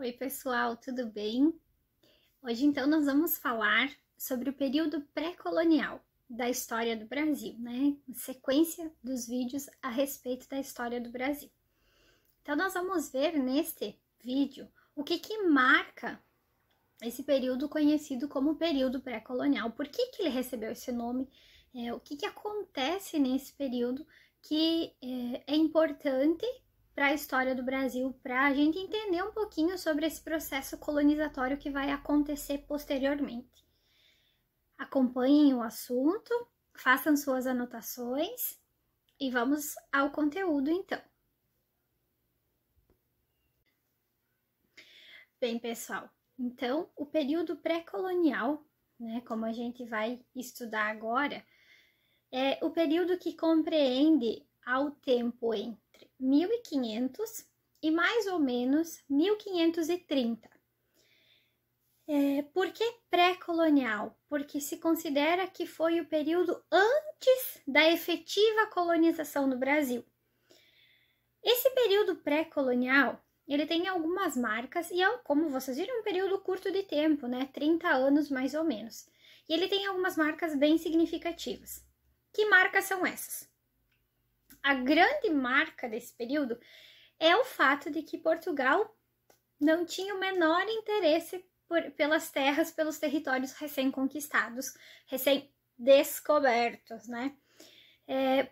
Oi, pessoal, tudo bem? Hoje, então, nós vamos falar sobre o período pré-colonial da história do Brasil, né? Sequência dos vídeos a respeito da história do Brasil. Então, nós vamos ver neste vídeo o que marca esse período conhecido como período pré-colonial. Por que ele recebeu esse nome? O que acontece nesse período que é importante para a história do Brasil, para a gente entender um pouquinho sobre esse processo colonizatório que vai acontecer posteriormente. Acompanhem o assunto, façam suas anotações e vamos ao conteúdo então. Bem, pessoal, então o período pré-colonial, né, como a gente vai estudar agora, é o período que compreende ao tempo entre 1500 e mais ou menos 1530. Por que pré-colonial? Porque se considera que foi o período antes da efetiva colonização do Brasil. Esse período pré-colonial, ele tem algumas marcas e, como vocês viram, um período curto de tempo, né? 30 anos mais ou menos. E ele tem algumas marcas bem significativas. Que marcas são essas? A grande marca desse período é o fato de que Portugal não tinha o menor interesse pelas terras, pelos territórios recém-conquistados, recém-descobertos, né?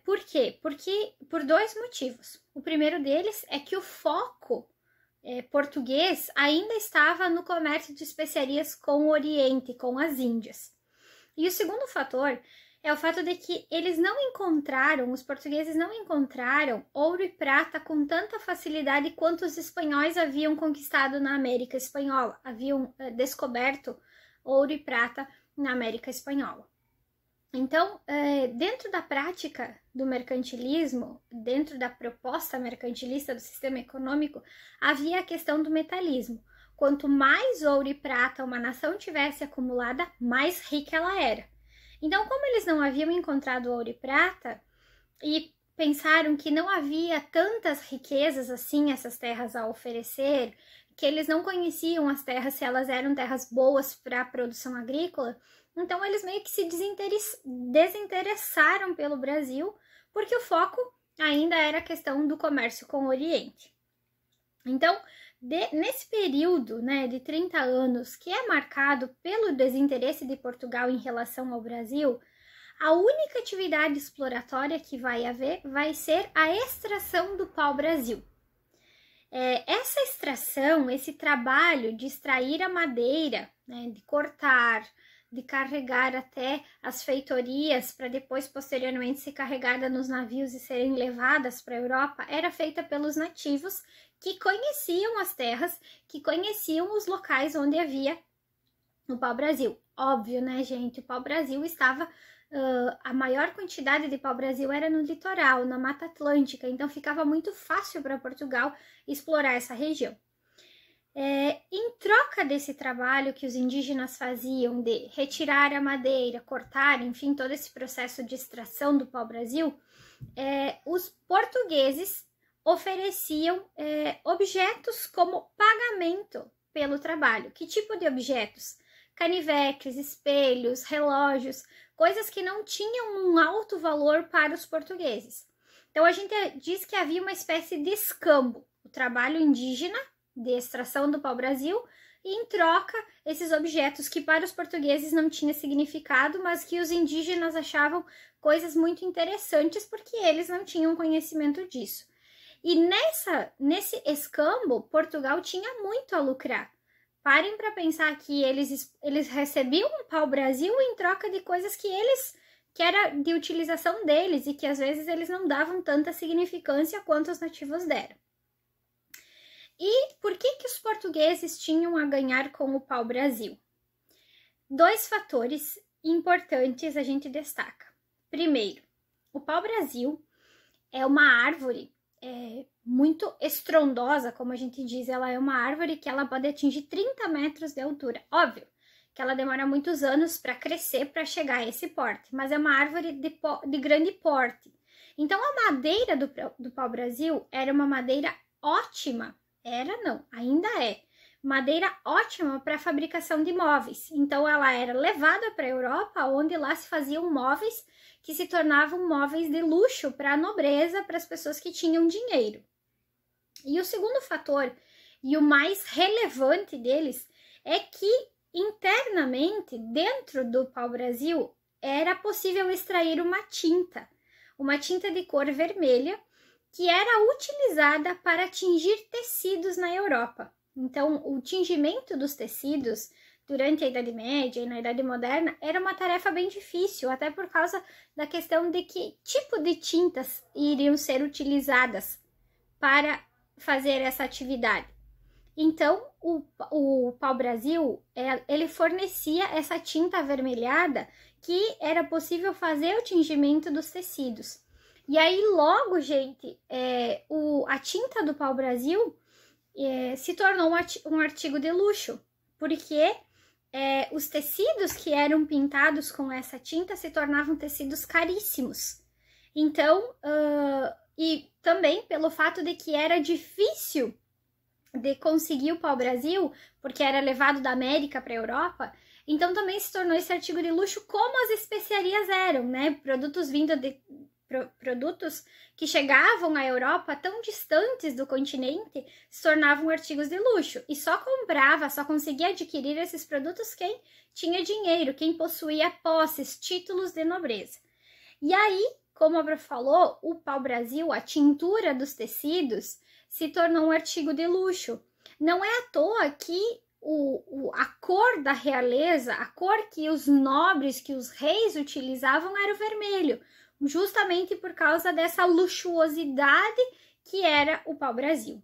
Por quê? Porque por dois motivos. O primeiro deles é que o foco português ainda estava no comércio de especiarias com o Oriente, com as Índias. E o segundo fator é o fato de que os portugueses não encontraram ouro e prata com tanta facilidade quanto os espanhóis haviam conquistado na América Espanhola, haviam descoberto ouro e prata na América Espanhola. Então, dentro da prática do mercantilismo, dentro da proposta mercantilista do sistema econômico, havia a questão do metalismo. Quanto mais ouro e prata uma nação tivesse acumulada, mais rica ela era. Então, como eles não haviam encontrado ouro e prata e pensaram que não havia tantas riquezas assim, essas terras a oferecer, que eles não conheciam as terras, se elas eram terras boas para a produção agrícola, então eles meio que se desinteressaram pelo Brasil, porque o foco ainda era a questão do comércio com o Oriente. Então, nesse período, né, de 30 anos, que é marcado pelo desinteresse de Portugal em relação ao Brasil, a única atividade exploratória que vai haver vai ser a extração do pau-brasil. Essa extração, esse trabalho de extrair a madeira, né, de cortar, de carregar até as feitorias para depois, posteriormente, ser carregada nos navios e serem levadas para a Europa, era feita pelos nativos que conheciam as terras, que conheciam os locais onde havia o pau-brasil. Óbvio, né, gente? O pau-brasil estava... a maior quantidade de pau-brasil era no litoral, na Mata Atlântica, então ficava muito fácil para Portugal explorar essa região. Em troca desse trabalho que os indígenas faziam de retirar a madeira, cortar, enfim, todo esse processo de extração do pau-brasil, os portugueses ofereciam objetos como pagamento pelo trabalho. Que tipo de objetos? Canivetes, espelhos, relógios, coisas que não tinham um alto valor para os portugueses. Então, a gente diz que havia uma espécie de escambo, o trabalho indígena de extração do pau-brasil, e em troca, esses objetos que para os portugueses não tinha significado, mas que os indígenas achavam coisas muito interessantes porque eles não tinham conhecimento disso. E nesse escambo, Portugal tinha muito a lucrar. Parem para pensar que eles recebiam um pau-brasil em troca de coisas que era de utilização deles e que às vezes eles não davam tanta significância quanto os nativos deram. E por que os portugueses tinham a ganhar com o pau-brasil? Dois fatores importantes a gente destaca. Primeiro, o pau-brasil é uma árvore muito estrondosa, como a gente diz, ela é uma árvore que ela pode atingir 30 metros de altura. Óbvio que ela demora muitos anos para crescer, para chegar a esse porte, mas é uma árvore de grande porte. Então, a madeira do pau-brasil era uma madeira ótima, ainda é, madeira ótima para a fabricação de móveis. Então ela era levada para a Europa, onde lá se faziam móveis que se tornavam móveis de luxo para a nobreza, para as pessoas que tinham dinheiro. E o segundo fator, e o mais relevante deles, é que internamente, dentro do pau-brasil, era possível extrair uma tinta de cor vermelha, que era utilizada para tingir tecidos na Europa. Então, o tingimento dos tecidos durante a Idade Média e na Idade Moderna era uma tarefa bem difícil, até por causa da questão de que tipo de tintas iriam ser utilizadas para fazer essa atividade. Então, o pau-brasil, ele fornecia essa tinta avermelhada que era possível fazer o tingimento dos tecidos. E aí, logo, gente, a tinta do pau-brasil se tornou um artigo de luxo, porque os tecidos que eram pintados com essa tinta se tornavam tecidos caríssimos. Então, e também pelo fato de que era difícil de conseguir o pau-brasil, porque era levado da América para a Europa, então também se tornou esse artigo de luxo, como as especiarias eram, né? Produtos produtos que chegavam à Europa tão distantes do continente se tornavam artigos de luxo, e só conseguia adquirir esses produtos quem tinha dinheiro, quem possuía posses, títulos de nobreza. E aí, como a Bru falou, o pau-brasil, a tintura dos tecidos, se tornou um artigo de luxo. Não é à toa que a cor da realeza, a cor que os nobres, que os reis utilizavam era o vermelho, justamente por causa dessa luxuosidade que era o pau-brasil.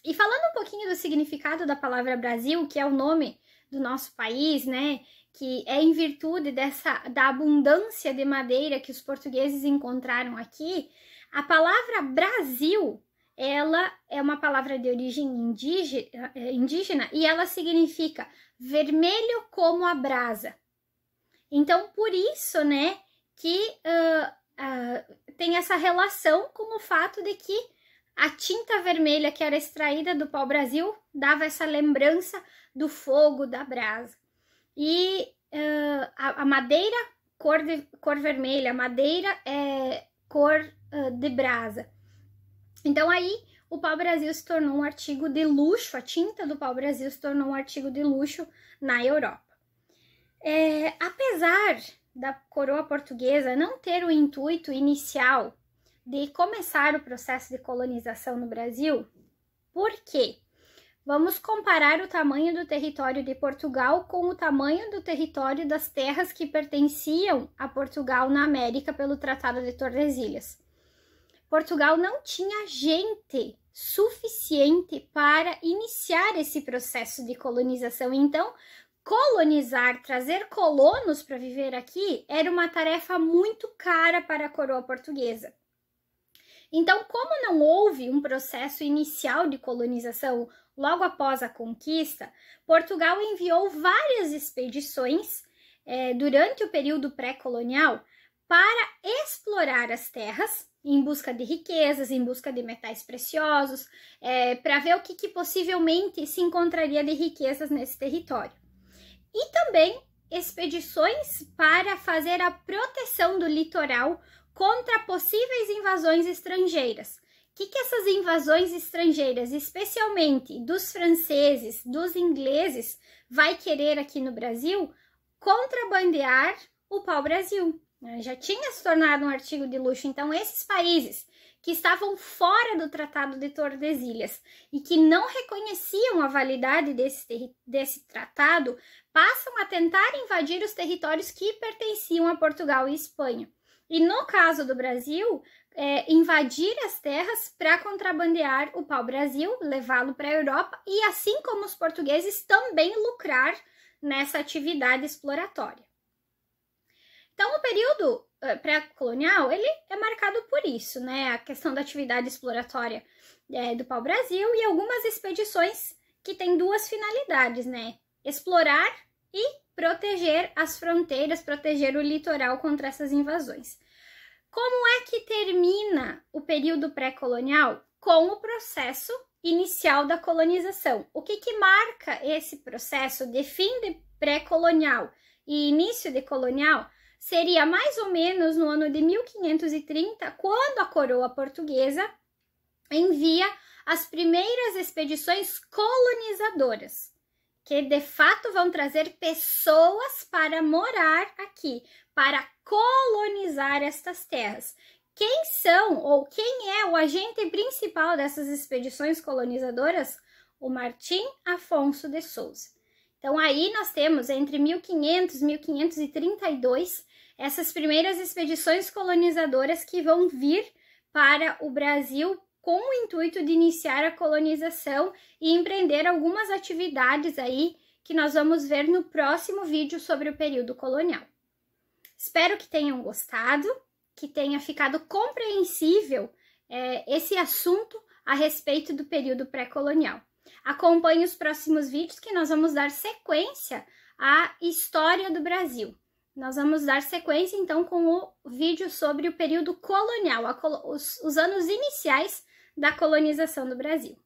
E falando um pouquinho do significado da palavra Brasil, que é o nome do nosso país, né, que é em virtude da abundância de madeira que os portugueses encontraram aqui, a palavra Brasil, ela é uma palavra de origem indígena e ela significa vermelho como a brasa. Então, por isso, né, que tem essa relação com o fato de que a tinta vermelha que era extraída do pau-brasil dava essa lembrança do fogo, da brasa. E a madeira, cor vermelha, a madeira é cor de brasa. Então aí o pau-brasil se tornou um artigo de luxo, a tinta do pau-brasil se tornou um artigo de luxo na Europa. Apesar da coroa portuguesa não ter o intuito inicial de começar o processo de colonização no Brasil, por quê? Vamos comparar o tamanho do território de Portugal com o tamanho do território das terras que pertenciam a Portugal na América pelo Tratado de Tordesilhas. Portugal não tinha gente suficiente para iniciar esse processo de colonização. Então, colonizar, trazer colonos para viver aqui era uma tarefa muito cara para a coroa portuguesa. Então, como não houve um processo inicial de colonização logo após a conquista, Portugal enviou várias expedições durante o período pré-colonial para explorar as terras em busca de riquezas, em busca de metais preciosos, para ver o que possivelmente se encontraria de riquezas nesse território. E também expedições para fazer a proteção do litoral contra possíveis invasões estrangeiras. O que essas invasões estrangeiras, especialmente dos franceses, dos ingleses, vai querer aqui no Brasil? Contrabandear o pau-brasil. Já tinha se tornado um artigo de luxo, então esses países que estavam fora do Tratado de Tordesilhas e que não reconheciam a validade desse tratado, passam a tentar invadir os territórios que pertenciam a Portugal e Espanha. E no caso do Brasil, invadir as terras para contrabandear o pau-brasil, levá-lo para a Europa e, assim como os portugueses, também lucrar nessa atividade exploratória. Então, o período pré-colonial, ele é marcado por isso, né? A questão da atividade exploratória do pau-brasil e algumas expedições que têm duas finalidades, né? Explorar e proteger as fronteiras, proteger o litoral contra essas invasões. Como é que termina o período pré-colonial? Com o processo inicial da colonização. O que marca esse processo de fim de pré-colonial e início de colonial seria mais ou menos no ano de 1530, quando a coroa portuguesa envia as primeiras expedições colonizadoras, que de fato vão trazer pessoas para morar aqui, para colonizar estas terras. Quem são ou quem é o agente principal dessas expedições colonizadoras? O Martim Afonso de Souza. Então aí nós temos entre 1500 e 1532 essas primeiras expedições colonizadoras que vão vir para o Brasil com o intuito de iniciar a colonização e empreender algumas atividades aí que nós vamos ver no próximo vídeo sobre o período colonial. Espero que tenham gostado, que tenha ficado compreensível esse assunto a respeito do período pré-colonial. Acompanhe os próximos vídeos que nós vamos dar sequência à história do Brasil. Nós vamos dar sequência então com o vídeo sobre o período colonial, os anos iniciais da colonização do Brasil.